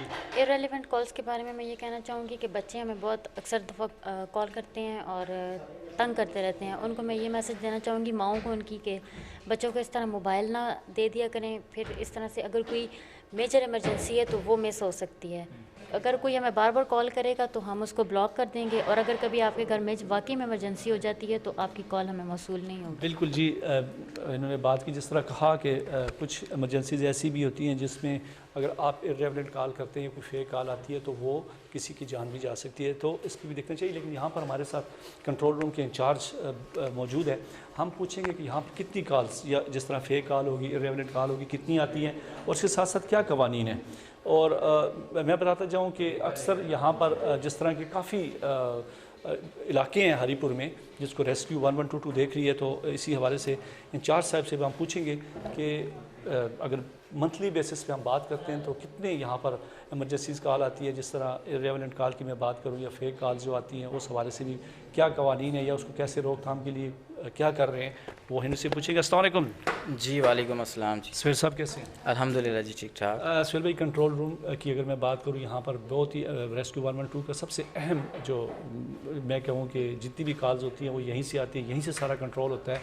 irrelevant calls کے بارے میں یہ کہنا چاہوں گی کہ بچے ہمیں بہت اکثر دفعہ کال کرتے ہیں اور تنگ کرتے رہتے ہیں. ان کو میں یہ میسج دینا چاہوں گی ماؤں کو ان کی کہ بچوں کو اس طرح موبائل نہ دے دیا کریں. پھر اس طرح سے اگر کوئی میجر ایمرجنسی ہے تو وہ مس ہو سکتی ہے. اگر کوئی ہمیں بار بار کال کرے گا تو ہم اس کو بلاک کر دیں گے, اور اگر کبھی آپ کے گھر میں واقعی میں ایمرجنسی ہو جاتی ہے تو آپ کی کال ہمیں موصول نہیں ہوگی. بالکل جی, انہوں نے بات کی جس طرح کہا کہ کچھ ایمرجنسیز ایسی بھی ہوتی ہیں جس میں اگر آپ ارریلیونٹ کال کرتے ہیں, کوئی فیک کال آتی ہے تو وہ کسی کی جان بھی جا سکتی ہے, تو اس کی بھی دیکھنا چاہیے. لیکن یہاں پر ہمارے ساتھ کنٹرول روم کے انچارج موجود ہے. ہم پوچھیں گے کہ یہاں پر کتنی کالس یا جس طرح فیک کال ہوگی, ارریلیونٹ کال ہوگی, کتنی آتی ہیں اور اس کے ساتھ ساتھ کیا قوانین ہیں. اور میں بتاتا جاؤں کہ اکثر یہاں پر جس طرح کے کافی علاقے ہیں ہری پور میں جس کو ریسکیو 1122 دیکھ رہی ہے, تو اسی حوالے سے انچارج صاحب سے بھی ہم پوچھیں گے کہ اگر منتھلی بیسس پہ ہم بات کرتے ہیں تو کتنے یہاں پر ایمرجنسیز کال آتی ہے. جس طرح ارریلیونٹ کال کی میں بات کروں یا فیک کالز جو آتی ہیں اس حوالے سے بھی کیا قوانین ہیں یا اس کو کیسے روک تھام کے لیے کیا کر رہے ہیں, وہ ہند سے پوچھیں گے. السلام علیکم. جی وعلیکم السلام. جی سہیل صاحب کیسے ہیں؟ الحمدللہ جی ٹھیک ٹھاک. سہیل بھائی, کنٹرول روم کی اگر میں بات کروں یہاں پر بہت ہی ریسکیو 112 کا سب سے اہم جو میں کہوں کہ جتنی بھی کالز ہوتی ہیں وہ یہیں سے آتی ہیں, یہیں سے سارا کنٹرول ہوتا ہے.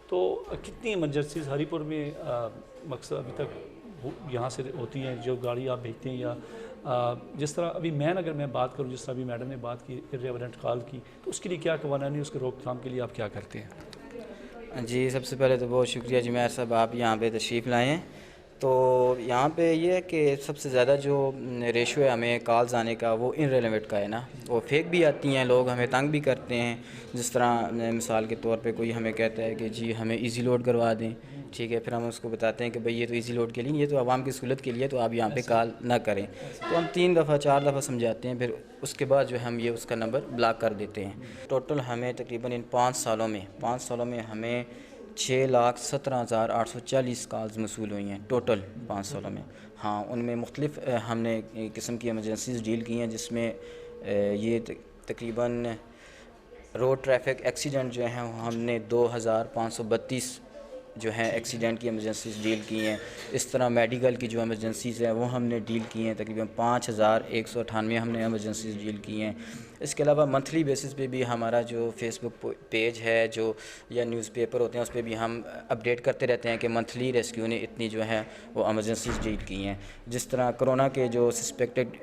تو کتنی ایمرجنسیز ہری پور میں مقصد ابھی تک یہاں سے ہوتی ہیں جو گاڑی آپ بھیجتے ہیں, یا جس طرح ابھی اگر میں بات کروں جس طرح ابھی میڈم نے بات کی ارریلیونٹ کال کی, تو اس کے لیے کیا قوانین ہے, اس کے روک تھام کے لیے آپ کیا کرتے ہیں؟ جی سب سے پہلے تو بہت شکریہ جمیر صاحب, آپ یہاں پہ تشریف لائے ہیں. تو یہاں پہ یہ ہے کہ سب سے زیادہ جو ریشو ہے ہمیں کالز آنے کا وہ ارریلیونٹ کا ہے نا. وہ فیک بھی آتی ہیں, لوگ ہمیں تنگ بھی کرتے ہیں. جس طرح مثال کے طور پہ کوئی ہمیں کہتا ہے کہ جی ہمیں ایزی لوڈ کروا دیں, ٹھیک ہے, پھر ہم اس کو بتاتے ہیں کہ بھئی یہ تو ایزی لوڈ کے لیے, یہ تو عوام کی سہولت کے لیے, تو آپ یہاں پہ کال نہ کریں. تو ہم 3 دفعہ 4 دفعہ سمجھاتے ہیں, پھر اس کے بعد جو ہے ہم یہ اس کا نمبر بلاک کر دیتے ہیں. ٹوٹل ہمیں تقریباً ان 5 سالوں میں ہمیں 6,17,840 کالز موصول ہوئی ہیں ٹوٹل 5 سالوں میں. ہاں, ان میں مختلف ہم نے قسم کی ایمرجنسیز ڈیل کی ہیں, جس میں یہ تقریباً روڈ ٹریفک ایکسیڈنٹ جو ہیں ہم نے 2,532 جو ہیں ایکسیڈنٹ کی ایمرجنسیز ڈیل کی ہیں. اس طرح میڈیکل کی جو ایمرجنسیز ہیں وہ ہم نے ڈیل کی ہیں, تقریباً 5,198 ہم نے ایمرجنسیز ڈیل کی ہیں. اس کے علاوہ منتھلی بیسس پہ بھی ہمارا جو فیس بک پیج ہے جو یا نیوز پیپر ہوتے ہیں اس پہ بھی ہم اپڈیٹ کرتے رہتے ہیں کہ منتھلی ریسکیو نے اتنی جو ہے وہ ایمرجنسیز ڈیل کی ہیں. جس طرح کرونا کے جو سسپیکٹڈ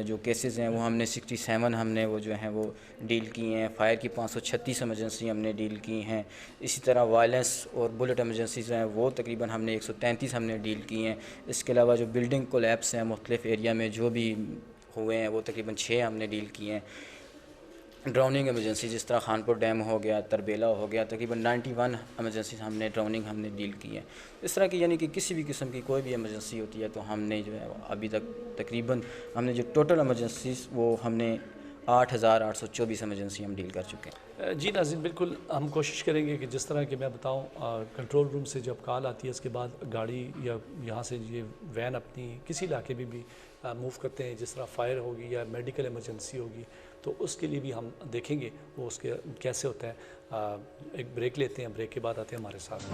جو کیسز ہیں وہ ہم نے 67 ہم نے وہ جو ہیں وہ ڈیل کی ہیں. فائر کی 536 ایمرجنسی ہم نے ڈیل کی ہیں. اسی طرح وائلنس اور بلٹ ایمرجنسیز ہیں وہ تقریباً ہم نے 133 ہم نے ڈیل کی ہیں. اس کے علاوہ جو بلڈنگ کولیپس ہیں مختلف ایریا میں جو بھی ہوئے ہیں وہ تقریباً 6 ہم نے ڈیل کی ہیں. ڈراؤننگ ایمرجنسی جس طرح خانپور ڈیم ہو گیا, تربیلا ہو گیا, تقریباً 91 ایمرجنسیز ہم نے ڈراؤننگ ہم نے ڈیل کی ہیں. اس طرح کی یعنی کہ کسی بھی قسم کی کوئی بھی ایمرجنسی ہوتی ہے تو ہم نے جو ہے ابھی تک تقریباً ہم نے جو ٹوٹل ایمرجنسیز وہ ہم نے 8,824 ایمرجنسی ہم ڈیل کر چکے ہیں. جی ناظرین, بالکل ہم کوشش کریں گے کہ جس طرح کہ میں بتاؤں کنٹرول روم سے جب کال آتی ہے اس کے بعد گاڑی یا یہاں سے یہ وین اپنی کسی علاقے میں بھی موو کرتے ہیں, جس طرح فائر ہوگی یا میڈیکل ایمرجنسی ہوگی, تو اس کے لیے بھی ہم دیکھیں گے وہ اس کے کیسے ہوتا ہے. ایک بریک لیتے ہیں, بریک کے بعد آتے ہیں ہمارے ساتھ.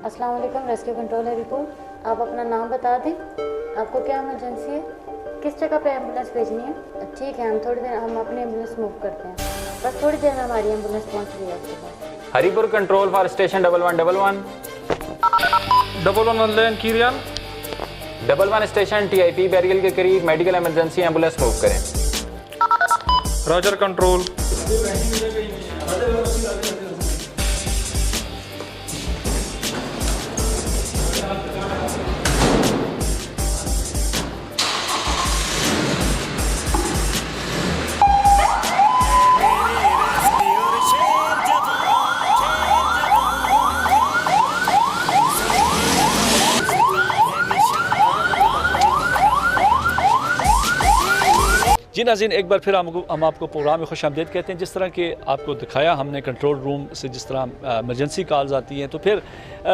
السلام علیکم, ریسکیو کنٹرول ہری پور. آپ اپنا نام بتا دیں, آپ کو کیا ایمرجنسی ہے, کس جگہ پہ ایمبولینس بھیجنی ہے. ٹھیک ہے, ہم اپنی ایمبولینس موو کرتے ہیں, بس تھوڑی دیر میں ہماری ایمبولینس پہنچ رہی ہے آپ کے پاس. Haripur control for station 1111 11 لین کیریان 11 اسٹیشن ٹی آئی پی بیریل کے قریب میڈیکل ایمرجنسی ایمبولینس موو کریں. Roger control. جی ناظرین، ایک بار پھر ہم آپ کو پروگرام میں خوش آمدید کہتے ہیں. جس طرح کہ آپ کو دکھایا ہم نے کنٹرول روم سے جس طرح ایمرجنسی کالز آتی ہیں، تو پھر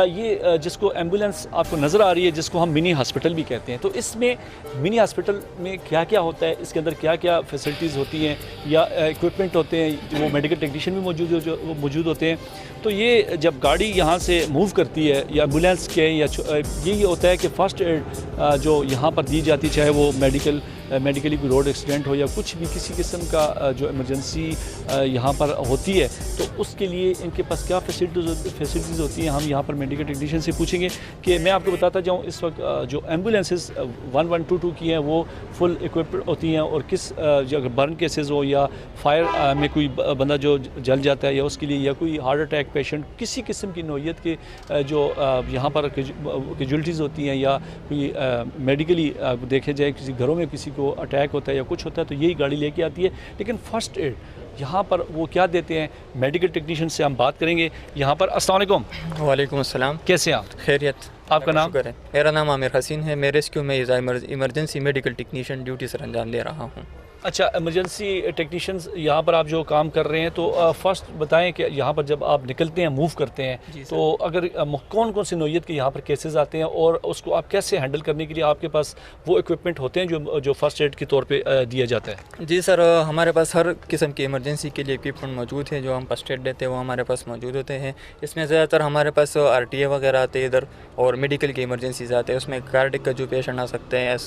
یہ جس کو ایمبولینس آپ کو نظر آ رہی ہے جس کو ہم منی ہاسپٹل بھی کہتے ہیں، تو اس میں منی ہاسپٹل میں کیا کیا ہوتا ہے، اس کے اندر کیا کیا فیسلٹیز ہوتی ہیں یا ایکوپمنٹ ہوتے ہیں، وہ میڈیکل ٹیکنیشین بھی موجود ہوتے ہیں. تو یہ جب گاڑی یہاں سے موو کرتی ہے یا ایمبولینس کے یا یہی ہوتا ہے کہ فرسٹ ایڈ جو یہاں پر دی جاتی، چاہے وہ میڈیکلی کوئی روڈ ایکسیڈنٹ ہو یا کچھ بھی کسی قسم کا جو ایمرجنسی یہاں پر ہوتی ہے، تو اس کے لیے ان کے پاس کیا فیسلٹیز ہوتی ہیں. ہم یہاں پر میڈیکل ٹیکنیشین سے پوچھیں گے. کہ میں آپ کو بتاتا جاؤں اس وقت جو ایمبولینسز 1122 کی ہیں وہ فل ایکوپڈ ہوتی ہیں، اور کس اگر برن کیسز ہو یا فائر میں کوئی بندہ جو جل جاتا ہے یا اس کے لیے، یا کوئی ہارٹ اٹیک پیشنٹ، کسی قسم کی نوعیت کے جو یہاں پر کیجولٹیز ہوتی ہیں یا کوئی میڈیکلی دیکھے جائے کسی گھروں میں کسی کو اٹیک ہوتا ہے یا کچھ ہوتا ہے، تو یہی گاڑی لے کے آتی ہے. لیکن فرسٹ ایڈ یہاں پر وہ کیا دیتے ہیں، میڈیکل ٹیکنیشین سے ہم بات کریں گے یہاں پر. السلام علیکم. وعلیکم السلام. کیسے ہیں آپ؟ خیریت. آپ کا نام؟ شکر ہے. میرا نام عامر حسین ہے. میں ریسکیو میں ایمرجنسی میڈیکل ٹیکنیشین ڈیوٹی سر انجام دے رہا ہوں. اچھا، ایمرجنسی ٹیکنیشینز یہاں پر آپ جو کام کر رہے ہیں، تو فرسٹ بتائیں کہ یہاں پر جب آپ نکلتے ہیں، موو کرتے ہیں، تو اگر کون کون سی نوعیت کے یہاں پر کیسز آتے ہیں اور اس کو آپ کیسے ہینڈل کرنے کے لیے آپ کے پاس وہ ایکوپمنٹ ہوتے ہیں جو فرسٹ ایڈ کے طور پہ دیا جاتا ہے؟ جی سر، ہمارے پاس ہر قسم کی ایمرجنسی کے لیے ایکوپمنٹ موجود ہے. جو ہم فرسٹ ایڈ دیتے ہیں وہ ہمارے پاس موجود ہوتے ہیں. اس میں زیادہ تر ہمارے پاس RTA وغیرہ آتے ہیں ادھر، اور میڈیکل کی ایمرجنسیز آتے ہیں. اس میں کارڈک کا جو پیشنٹ آ سکتے ہیں،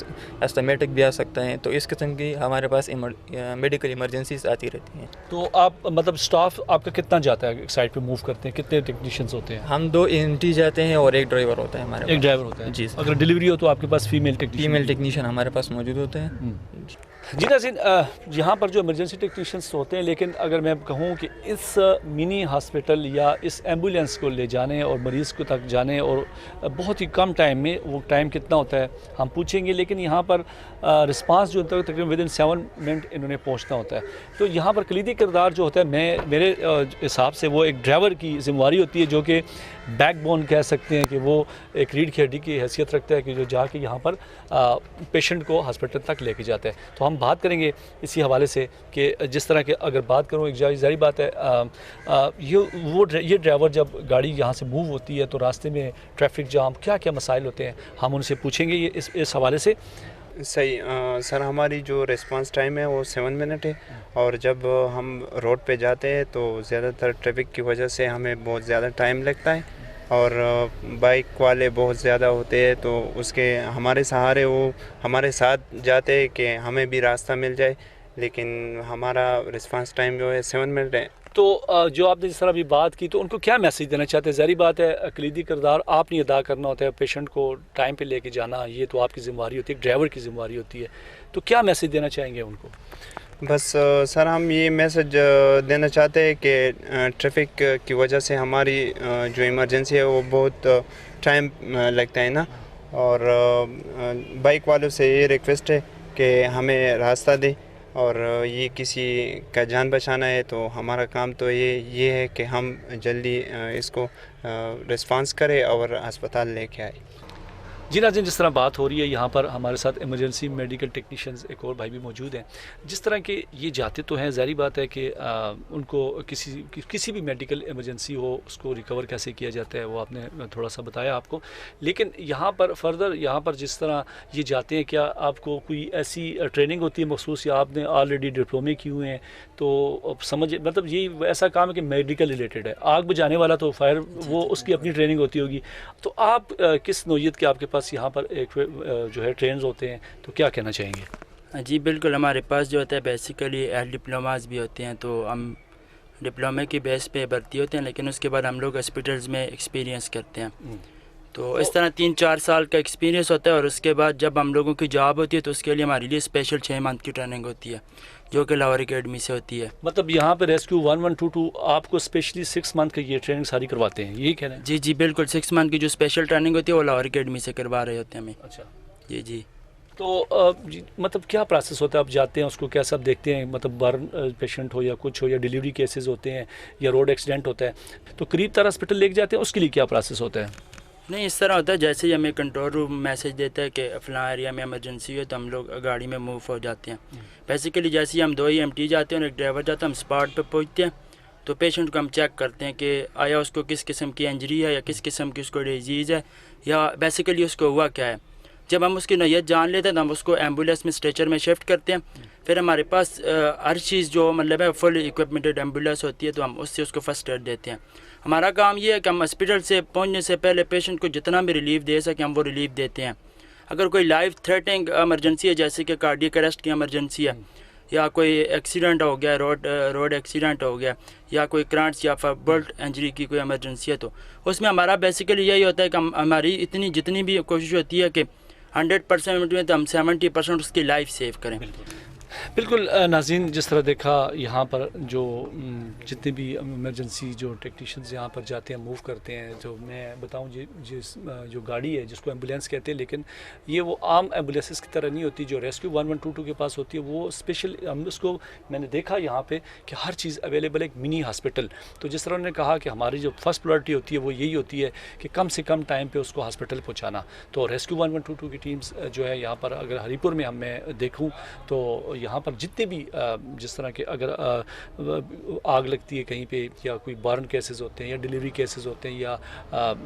ایسٹمیٹک بھی آ سکتے ہیں. تو اس قسم کی ہمارے پاس میڈیکل ایمرجنسیز آتی رہتی ہیں. تو آپ مطلب اسٹاف آپ کا کتنا جاتا ہے ایک سائٹ پہ موو کرتے ہیں؟ کتنے ٹیکنیشینز ہوتے ہیں؟ ہم 2 EMT جاتے ہیں اور 1 ڈرائیور ہوتا ہے ہمارے پاس. ایک ڈرائیور ہوتا ہے. جی. اگر ڈلیوری ہو تو آپ کے پاس فیمیل ٹیکنیشین ہمارے پاس موجود ہوتے ہیں. جی ناظرین، یہاں پر جو ایمرجنسی ٹیکنیشینس ہوتے ہیں، لیکن اگر میں کہوں کہ اس منی ہاسپٹل یا اس ایمبولینس کو لے جانے اور مریض کو تک جانے اور بہت ہی کم ٹائم میں، وہ ٹائم کتنا ہوتا ہے ہم پوچھیں گے، لیکن یہاں پر رسپانس جو تقریباً ودن 7 منٹ انہوں نے پہنچنا ہوتا ہے. تو یہاں پر کلیدی کردار جو ہوتا ہے میرے حساب سے وہ ایک ڈرائیور کی ذمہ داری ہوتی ہے، جو کہ بیک بون کہہ سکتے ہیں کہ وہ ایک ریڑھ کی ہڈی کی حیثیت رکھتا ہے، کہ جو جا کے یہاں پر پیشنٹ کو ہاسپٹل تک لے کے جاتا ہے. تو ہم بات کریں گے اسی حوالے سے کہ جس طرح کہ اگر بات کروں، ایک ظاہری بات ہے یہ ڈرائیور جب گاڑی یہاں سے موو ہوتی ہے تو راستے میں ٹریفک جام، کیا کیا مسائل ہوتے ہیں، ہم ان سے پوچھیں گے یہ اس حوالے سے. صحیح سر، ہماری جو ریسپانس ٹائم ہے وہ 7 منٹ ہے، اور جب ہم روڈ پہ جاتے ہیں تو زیادہ تر ٹریفک کی وجہ سے ہمیں بہت زیادہ ٹائم لگتا ہے، اور بائک والے بہت زیادہ ہوتے ہیں، تو اس کے ہمارے سہارے وہ ہمارے ساتھ جاتے ہیں کہ ہمیں بھی راستہ مل جائے. لیکن ہمارا ریسپانس ٹائم جو ہے 7 منٹ ہے. تو جو آپ نے جس طرح ابھی بات کی، تو ان کو کیا میسیج دینا چاہتے ہیں؟ ظاہری بات ہے کلیدی کردار آپ نے ادا کرنا ہوتا ہے، پیشنٹ کو ٹائم پہ لے کے جانا، یہ تو آپ کی ذمہ داری ہوتی ہے، ڈرائیور کی ذمہ داری ہوتی ہے. تو کیا میسیج دینا چاہیں گے ان کو؟ بس سر، ہم یہ میسج دینا چاہتے ہیں کہ ٹریفک کی وجہ سے ہماری جو ایمرجنسی ہے وہ بہت ٹائم لگتا ہے نا، اور بائک والوں سے یہ ریکویسٹ ہے کہ ہمیں راستہ دیں، اور یہ کسی کا جان بچانا ہے تو ہمارا کام تو یہ ہے کہ ہم جلدی اس کو ریسپانس کریں اور ہسپتال لے کے آئیں. جی ناظرین، جس طرح بات ہو رہی ہے یہاں پر ہمارے ساتھ ایمرجنسی میڈیکل ٹیکنیشینز ایک اور بھائی بھی موجود ہیں. جس طرح کہ یہ جاتے تو ہیں، ظاہری بات ہے کہ ان کو کسی بھی میڈیکل ایمرجنسی ہو اس کو ریکور کیسے کیا جاتا ہے وہ آپ نے تھوڑا سا بتایا آپ کو. لیکن یہاں پر فردر یہاں پر جس طرح یہ جاتے ہیں، کیا آپ کو کوئی ایسی ٹریننگ ہوتی ہے مخصوص، یا آپ نے آلریڈی ڈپلومے کیے ہوئے ہیں تو سمجھ مطلب یہ ایسا کام ہے کہ میڈیکل ریلیٹڈ ہے، آگ بجھانے والا تو فائر وہ اس کی اپنی ٹریننگ ہوتی ہوگی. تو آپ کس نوعیت کے آپ کے پاس یہاں پر ایک جو ہے ٹرینز ہوتے ہیں، تو کیا کہنا چاہیں گے؟ جی بالکل، ہمارے پاس جو ہوتا ہے بیسیکلی ڈپلوماز بھی ہوتے ہیں، تو ہم ڈپلومے کی بیس پہ بھرتی ہوتے ہیں، لیکن اس کے بعد ہم لوگ ہاسپٹلز میں ایکسپیرینس کرتے ہیں. تو اس طرح 3-4 سال کا ایکسپیرینس ہوتا ہے، اور اس کے بعد جب ہم لوگوں کی جاب ہوتی ہے تو اس کے لیے ہمارے لیے اسپیشل 6 منتھ کی ٹریننگ ہوتی ہے، جو کہ لاہور اکیڈمی سے ہوتی ہے. مطلب یہاں پہ ریسکیو 1122 آپ کو اسپیشلی 6 منتھ کی یہ ٹریننگ ساری کرواتے ہیں، یہی کہہ رہے ہیں؟ جی جی بالکل، 6 منتھ کی جو اسپیشل ٹریننگ ہوتی ہے وہ لاہور اکیڈمی سے کروا رہے ہوتے ہیں ہمیں. اچھا جی جی. تو مطلب کیا پروسیس ہوتا ہے؟ آپ جاتے ہیں، اس کو کیسا آپ دیکھتے ہیں؟ مطلب برن پیشنٹ ہو یا کچھ ہو، یا ڈیلیوری کیسز ہوتے ہیں، یا روڈ ایکسیڈنٹ ہوتا ہے، تو قریب تر ہاسپٹل لے کے جاتے ہیں، اس کے لیے کیا پروسیس ہوتا ہے؟ نہیں اس طرح ہوتا ہے جیسے ہی ہمیں کنٹرول روم میسج دیتا ہے کہ فلاں ایریا میں ایمرجنسی ہے تو ہم لوگ گاڑی میں موو ہو جاتے ہیں. بیسیکلی جیسے ہی ہم 2 EMT جاتے ہیں اور ایک ڈرائیور جاتا ہے, ہم اسپاٹ پہ پہنچتے ہیں تو پیشنٹ کو ہم چیک کرتے ہیں کہ آیا اس کو کس قسم کی انجری ہے یا کس قسم کی اس کو ڈیزیز ہے یا بیسیکلی اس کو ہوا کیا ہے. جب ہم اس کی نوعیت جان لیتے ہیں تو ہم اس کو ایمبولینس میں اسٹریچر میں شفٹ کرتے ہیں. پھر ہمارے پاس ہر چیز جو مطلب ہے فل اکوپمنٹڈ ایمبولینس ہوتی ہے تو ہم اس سے اس کو فرسٹ ایڈ دیتے ہیں. ہمارا کام یہ ہے کہ ہم ہاسپٹل سے پہنچنے سے پہلے پیشنٹ کو جتنا بھی ریلیف دے سکیں ہم وہ ریلیف دیتے ہیں. اگر کوئی لائف تھریٹنگ ایمرجنسی ہے جیسے کہ کارڈیک اریسٹ کی ایمرجنسی ہے یا کوئی ایکسیڈنٹ ہو گیا, روڈ ایکسیڈنٹ ہو گیا یا کوئی کرانٹس یا بلٹ انجری کی کوئی ایمرجنسی ہے تو اس میں ہمارا بیسیکلی یہی ہوتا ہے کہ ہماری جتنی بھی کوشش ہوتی ہے کہ 100% میں تو ہم 70% اس کی لائف سیو کریں. بالکل ناظرین, جس طرح دیکھا یہاں پر جو جتنے بھی ایمرجنسی جو ٹیکنیشینز یہاں پر جاتے ہیں موو کرتے ہیں, جو میں بتاؤں جس جو گاڑی ہے جس کو ایمبولینس کہتے ہیں, لیکن یہ وہ عام ایمبولینسز کی طرح نہیں ہوتی جو ریسکیو 1122 کے پاس ہوتی ہے. وہ اسپیشل ہم اس کو میں نے دیکھا یہاں پہ کہ ہر چیز اویلیبل ہے, ایک منی ہاسپٹل. تو جس طرح انہوں نے کہا کہ ہماری جو فرسٹ پرائرٹی ہوتی ہے وہ یہی ہوتی ہے کہ کم سے کم ٹائم پہ اس کو ہاسپٹل پہنچانا. تو ریسکیو 1122 کی ٹیمز جو ہے یہاں پر اگر ہری پور میں میں دیکھوں تو یہاں پر جتنے بھی جس طرح کے اگر آگ لگتی ہے کہیں پہ یا کوئی بارن کیسز ہوتے ہیں یا ڈیلیوری کیسز ہوتے ہیں یا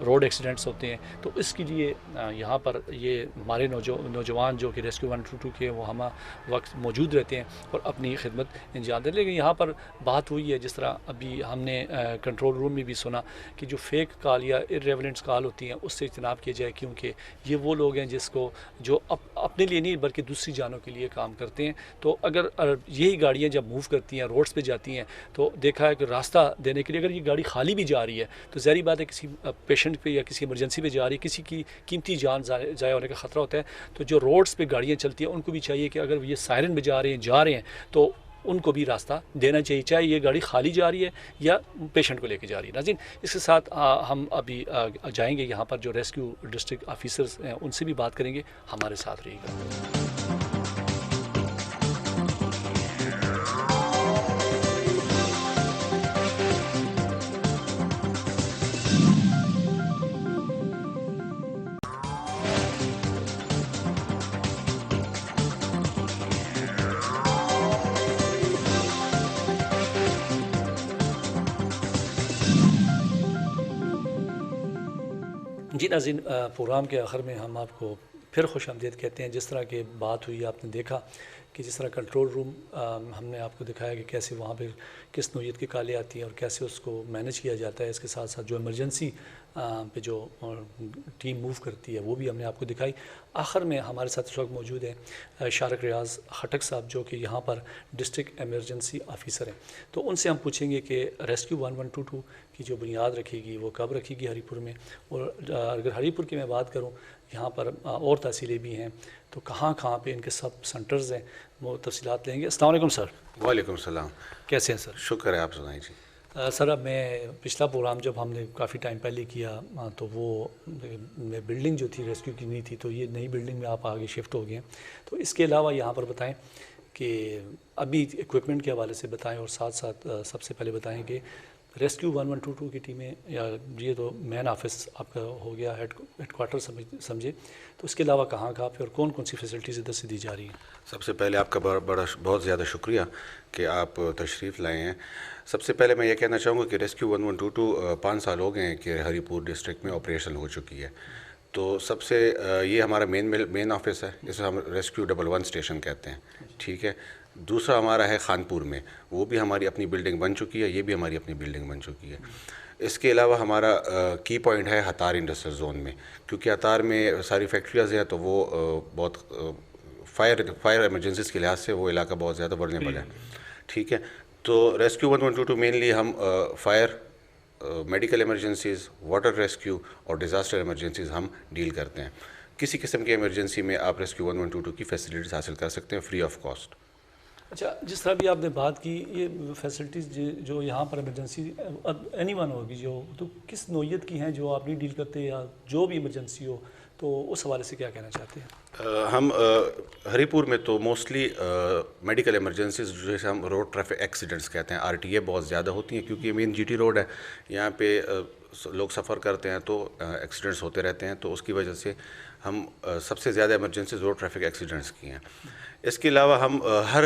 روڈ ایکسیڈنٹس ہوتے ہیں تو اس کے لیے یہاں پر یہ ہمارے نوجوان جو کہ ریسکیو 122 کے وہ ہم وقت موجود رہتے ہیں اور اپنی خدمت انجام دیں. لیکن یہاں پر بات ہوئی ہے جس طرح ابھی ہم نے کنٹرول روم میں بھی سنا کہ جو فیک کال یا ارریلیونٹس کال ہوتی ہیں اس سے اجتناب کیا جائے, کیونکہ یہ وہ لوگ ہیں جس کو جو اپنے لیے نہیں بلکہ دوسری جانوں کے لیے کام کرتے ہیں. تو اگر یہی گاڑیاں جب موو کرتی ہیں روڈز پہ جاتی ہیں تو دیکھا ہے کہ راستہ دینے کے لیے اگر یہ گاڑی خالی بھی جا رہی ہے تو ظاہری بات ہے کسی پیشنٹ پہ یا کسی ایمرجنسی پہ جا رہی ہے, کسی کی قیمتی جان ضائع ہونے کا خطرہ ہوتا ہے. تو جو روڈز پہ گاڑیاں چلتی ہیں ان کو بھی چاہیے کہ اگر یہ سائرن میں جا رہے ہیں تو ان کو بھی راستہ دینا چاہیے, چاہے یہ گاڑی خالی جا رہی ہے یا پیشنٹ کو لے کے جا رہی ہے. ناظرین, اس کے ساتھ ہم ابھی جائیں گے یہاں پر جو ریسکیو ڈسٹرکٹ آفیسرز ہیں ان سے بھی بات کریں گے. ہمارے ساتھ رہیے گا. جی ناظرین, پروگرام کے آخر میں ہم آپ کو پھر خوش آمدید کہتے ہیں. جس طرح کی بات ہوئی آپ نے دیکھا کہ جس طرح کنٹرول روم ہم نے آپ کو دکھایا کہ کیسے وہاں پہ کس نوعیت کی کالیں آتی ہیں اور کیسے اس کو مینیج کیا جاتا ہے. اس کے ساتھ ساتھ جو ایمرجنسی پہ جو ٹیم موو کرتی ہے وہ بھی ہم نے آپ کو دکھائی. آخر میں ہمارے ساتھ اس وقت موجود ہیں شارق ریاض خٹک صاحب جو کہ یہاں پر ڈسٹرکٹ ایمرجنسی آفیسر ہیں. تو ان سے ہم پوچھیں گے کہ ریسکیو 1122 کی جو بنیاد رکھے گی وہ کب رکھے گی ہری پور میں, اور اگر ہری پور کی میں بات کروں یہاں پر اور تحصیلیں بھی ہیں تو کہاں پہ ان کے سب سینٹرز ہیں, وہ تفصیلات لیں گے. السلام علیکم سر. وعلیکم السلام. کیسے ہیں سر؟ شکر ہے, آپ سنائیں جی. سر اب میں پچھلا پروگرام جب ہم نے کافی ٹائم پہلے کیا تو وہ بلڈنگ جو تھی ریسکیو کی نہیں تھی, تو یہ نئی بلڈنگ میں آپ آگے شفٹ ہو گئے ہیں. تو اس کے علاوہ یہاں پر بتائیں کہ ابھی ایکوپمنٹ کے حوالے سے بتائیں, اور ساتھ ساتھ سب سے پہلے بتائیں کہ ریسکیو 1122 کی ٹیمیں یا یہ تو مین آفس آپ کا ہو گیا, ہیڈ کوارٹر سمجھے, تو اس کے علاوہ کہاں پہ اور کون سی فیسلٹیز ادھر سے دی جا رہی ہیں؟ سب سے پہلے آپ کا بہت زیادہ شکریہ کہ آپ تشریف لائے ہیں. سب سے پہلے میں یہ کہنا چاہوں گا کہ ریسکیو 1122 5 سال ہو گئے ہیں کہ ہری پور ڈسٹرکٹ میں آپریشن ہو چکی ہے. تو سب سے یہ ہمارا مین آفس ہے, جسے ہم ریسکیو 11 اسٹیشن کہتے ہیں, ٹھیک ہے. دوسرا ہمارا ہے خانپور میں, وہ بھی ہماری اپنی بلڈنگ بن چکی ہے, یہ بھی ہماری اپنی بلڈنگ بن چکی ہے. اس کے علاوہ ہمارا کی پوائنٹ ہے ہتار انڈسٹریل زون میں, کیونکہ ہتار میں ساری فیکٹریز ہیں تو وہ بہت فائر ایمرجنسیز کے لحاظ سے وہ علاقہ بہت زیادہ ورنیبل ہے, ٹھیک ہے. تو ریسکیو 1122 مینلی ہم fire, medical emergencies, water rescue اور ڈیزاسٹر ایمرجنسیز ہم ڈیل کرتے ہیں. کسی قسم کی ایمرجنسی میں آپ ریسکیو 1122 کی فیسلٹیز حاصل کر سکتے ہیں فری آف کاسٹ. اچھا, جس طرح بھی آپ نے بات کی یہ فیسلٹیز جو یہاں پر ایمرجنسی اینی ون ہوگی جو, تو کس نوعیت کی ہیں جو آپ نہیں ڈیل کرتے, یا جو بھی ایمرجنسی ہو تو اس حوالے سے کیا کہنا چاہتے ہیں؟ ہم ہری پور میں تو موسٹلی میڈیکل ایمرجنسیز جیسے ہم روڈ ٹریفک ایکسیڈنٹس کہتے ہیں RTA بہت زیادہ ہوتی ہیں، کیونکہ یہ مین GT روڈ ہے، یہاں پہ لوگ سفر کرتے ہیں تو ایکسیڈنٹس ہوتے رہتے ہیں، تو اس کی وجہ سے ہم سب سے زیادہ ایمرجنسیز روڈ ٹریفک ایکسیڈنٹس کی ہیں۔ اس کے علاوہ ہم ہر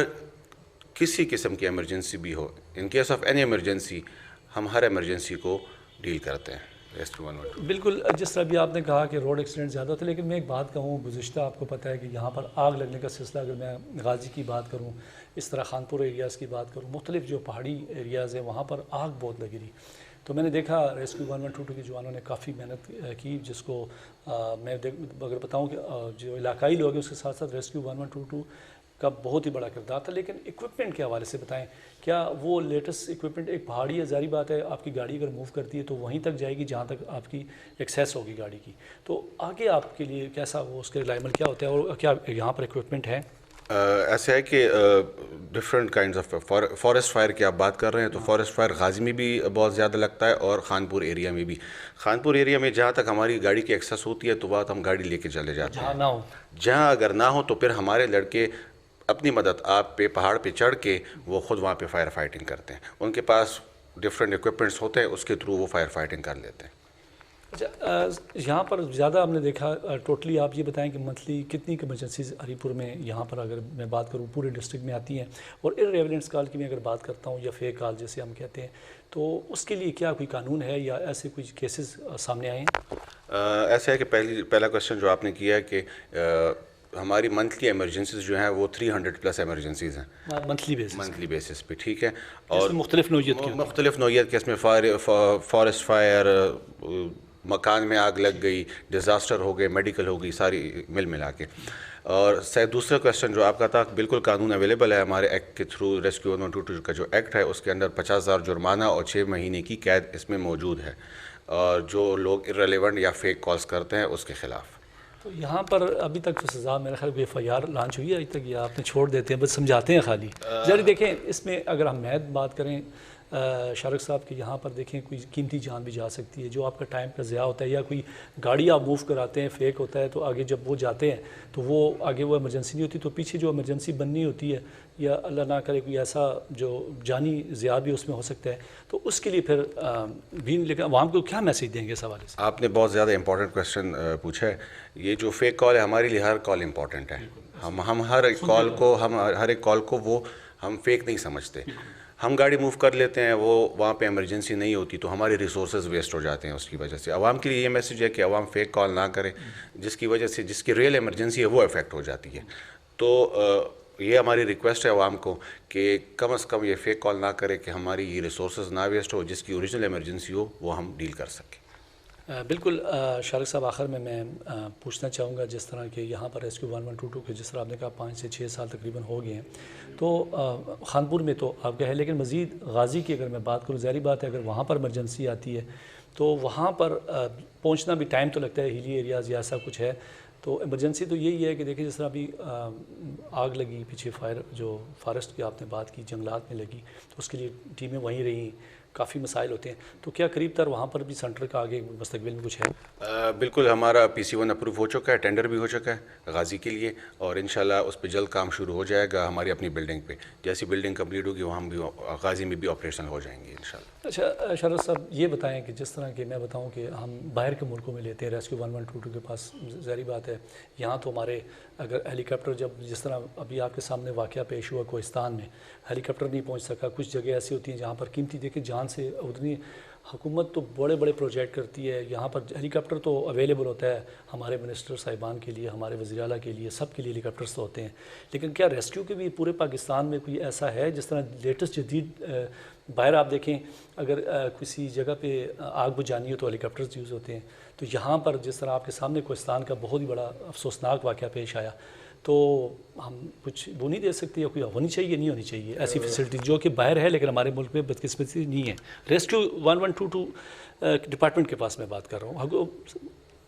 کسی قسم کی ایمرجنسی بھی ہو، in case of any emergency ہم ہر ایمرجنسی کو ڈیل کرتے ہیں۔ بالکل، جس طرح بھی آپ نے کہا کہ روڈ ایکسیڈنٹ زیادہ ہوتے ہیں، لیکن میں ایک بات کہوں، گزشتہ آپ کو پتہ ہے کہ یہاں پر آگ لگنے کا سلسلہ، اگر میں غازی کی بات کروں، اس طرح خانپور ایریاز کی بات کروں، مختلف جو پہاڑی ایریاز ہیں وہاں پر آگ بہت لگی رہی، تو میں نے دیکھا ریسکیو 1122 کے جوانوں نے کافی محنت کی، جس کو میں اگر بتاؤں کہ جو علاقائی لوگ ہیں اس کے ساتھ ساتھ ریسکیو 1122 کا بہت ہی بڑا کردار تھا۔ لیکن ایکوپمنٹ کے حوالے سے بتائیں، کیا وہ لیٹسٹ ایکوپمنٹ، ایک پہاڑی ہے، ظاہری بات ہے آپ کی گاڑی اگر موو کرتی ہے تو وہیں تک جائے گی جہاں تک آپ کی ایکسیس ہوگی گاڑی کی، تو آگے آپ کے لیے کیسا وہ اس کے ریلائبل کیا ہوتا ہے، اور کیا یہاں پر ایکوپمنٹ ہے؟ ایسا ہے کہ different kinds of forest fire کی آپ بات کر رہے ہیں، تو فارسٹ فائر غازی میں بھی بہت زیادہ لگتا ہے اور خانپور ایریا میں بھی۔ خانپور ایریا میں جہاں تک ہماری گاڑی کی ایکسیس ہوتی ہے تو وہاں ہم گاڑی لے کے چلے جاتے ہیں، جہاں نہ ہو، جہاں اگر نہ ہو تو پھر ہمارے لڑکے اپنی مدد آپ پہ پہاڑ پہ چڑھ کے وہ خود وہاں پہ فائر فائٹنگ کرتے ہیں، ان کے پاس ڈفرینٹ ایکوپمنٹس ہوتے ہیں، اس کے تھرو وہ فائر فائٹنگ کر لیتے ہیں۔ اچھا، یہاں پر زیادہ ہم نے دیکھا، ٹوٹلی آپ یہ بتائیں کہ منتھلی کتنی ایمرجنسیز ہری پور میں یہاں پر اگر میں بات کروں پورے ڈسٹرکٹ میں آتی ہیں، اور ارریلیونٹس کال کی میں اگر بات کرتا ہوں یا فیک کال جیسے ہم کہتے ہیں، تو اس کے لیے کیا کوئی قانون ہے یا ایسے کچھ کیسز سامنے آئے ہیں؟ ایسا ہے کہ پہلا کویشچن جو آپ نے کیا ہے کہ ہماری منتھلی ایمرجنسیز جو ہیں وہ 300+ ایمرجنسیز ہیں منتھلی بیسس پہ، ٹھیک ہے، اور مختلف نوعیت کے اس میں فارسٹ فائر، مکان میں آگ لگ گئی، ڈیزاسٹر ہو گئے، میڈیکل ہو گئی، ساری ملا کے۔ اور دوسرا کویشچن جو آپ کا تھا، بالکل قانون اویلیبل ہے ہمارے ایکٹ کے تھرو، ریسکیو 1122 کا جو ایکٹ ہے اس کے اندر 50,000 جرمانہ اور 6 مہینے کی قید اس میں موجود ہے، اور جو لوگ ارریلیونٹ یا فیک کالز کرتے ہیں اس کے خلاف۔ تو یہاں پر ابھی تک تو سزا میرے خیال FIR لانچ ہوئی ہے ابھی تک، یا آپ نے چھوڑ دیتے ہیں بس سمجھاتے ہیں خالی؟ ذرا دیکھیں اس میں اگر ہم محض بات کریں شارق صاحب کہ یہاں پر دیکھیں کوئی قیمتی جان بھی جا سکتی ہے، جو آپ کا ٹائم کا ضیاع ہوتا ہے، یا کوئی گاڑی آپ موو کراتے ہیں فیک ہوتا ہے، تو آگے جب وہ جاتے ہیں تو وہ آگے وہ ایمرجنسی نہیں ہوتی، تو پیچھے جو ایمرجنسی بننی ہوتی ہے یا اللہ نہ کرے کوئی ایسا جو جانی ضیاع بھی اس میں ہو سکتا ہے، تو اس کے لیے پھر بھی لیکن عوام کو کیا میسیج دیں گے اس حوالے سے؟ آپ نے بہت زیادہ امپورٹنٹ کویشچن پوچھا ہے۔ یہ جو فیک کال ہے ہمارے لیے ہر کال امپورٹنٹ ہے، ہم ہر ایک کال کو وہ ہم فیک نہیں سمجھتے۔ ہم گاڑی موو کر لیتے ہیں، وہ وہاں پہ ایمرجنسی نہیں ہوتی تو ہمارے ریسورسز ویسٹ ہو جاتے ہیں، اس کی وجہ سے عوام کے لیے یہ میسیج ہے کہ عوام فیک کال نہ کرے، جس کی وجہ سے جس کی ریئل ایمرجنسی ہے وہ افیکٹ ہو جاتی ہے۔ تو یہ ہماری ریکویسٹ ہے عوام کو کہ کم از کم یہ فیک کال نہ کرے کہ ہماری یہ ریسورسز نہ ویسٹ ہو، جس کی اوریجنل ایمرجنسی ہو وہ ہم ڈیل کر سکیں۔ بالکل شارق صاحب، آخر میں پوچھنا چاہوں گا، جس طرح کہ یہاں پر ریسکیو 1122 کے جس طرح آپ نے کہا 5 سے 6 سال تقریباً ہو گئے ہیں، تو خانپور میں تو آپ کا ہے، لیکن مزید غازی کی اگر میں بات کروں، ظاہری بات ہے اگر وہاں پر ایمرجنسی آتی ہے تو وہاں پر پہنچنا بھی ٹائم تو لگتا ہے، ہیلی ایریاز یا ایسا کچھ ہے، تو ایمرجنسی تو یہی ہے کہ دیکھیں جس طرح ابھی آگ لگی پیچھے فائر جو فارسٹ کی آپ نے بات کی، جنگلات میں لگی، تو اس کے لیے ٹیمیں وہیں رہیں، کافی مسائل ہوتے ہیں، تو کیا قریب تر وہاں پر بھی سینٹر کا آگے مستقبل میں کچھ ہے؟ بالکل، ہمارا PC1 اپروو ہو چکا ہے، ٹینڈر بھی ہو چکا ہے غازی کے لیے، اور انشاءاللہ اس پہ جلد کام شروع ہو جائے گا ہماری اپنی بلڈنگ پہ۔ جیسی بلڈنگ کمپلیٹ ہوگی وہاں بھی غازی میں بھی آپریشن ہو جائیں گے انشاءاللہ۔ اچھا شارق صاحب، یہ بتائیں کہ جس طرح کہ میں بتاؤں کہ ہم باہر کے ملکوں میں لیتے ہیں ریسکیو 1122 کے پاس، ظاہری بات ہے یہاں تو ہمارے اگر ہیلی کاپٹر، جب جس طرح ابھی آپ کے سامنے واقعہ پیش ہوا کوہستان میں، ہیلی کاپٹر نہیں پہنچ سکا، کچھ جگہ ایسی ہوتی ہیں جہاں پر قیمتی دیکھیں جان سے اتنی حکومت تو بڑے بڑے پروجیکٹ کرتی ہے، یہاں پر ہیلی کاپٹر تو اویلیبل ہوتا ہے ہمارے منسٹر صاحبان کے لیے، ہمارے وزیر اعلیٰ کے لیے، سب کے لیے ہیلی کاپٹرس تو ہوتے ہیں، لیکن کیا ریسکیو کے بھی پورے پاکستان میں کوئی ایسا ہے جس طرح لیٹسٹ جدید باہر آپ دیکھیں اگر کسی جگہ پہ آگ بجھانی ہو تو ہیلی کاپٹرز یوز ہوتے ہیں، تو یہاں پر جس طرح آپ کے سامنے کوہستان کا بہت ہی بڑا افسوسناک واقعہ پیش آیا، تو ہم کچھ وہ نہیں دے سکتے یا کوئی ہونی چاہیے نہیں ہونی چاہیے ایسی فیسلٹی جو کہ باہر ہے لیکن ہمارے ملک میں بدقسمتی نہیں ہے؟ ریسکیو 1122 ڈپارٹمنٹ کے پاس میں بات کر رہا ہوں،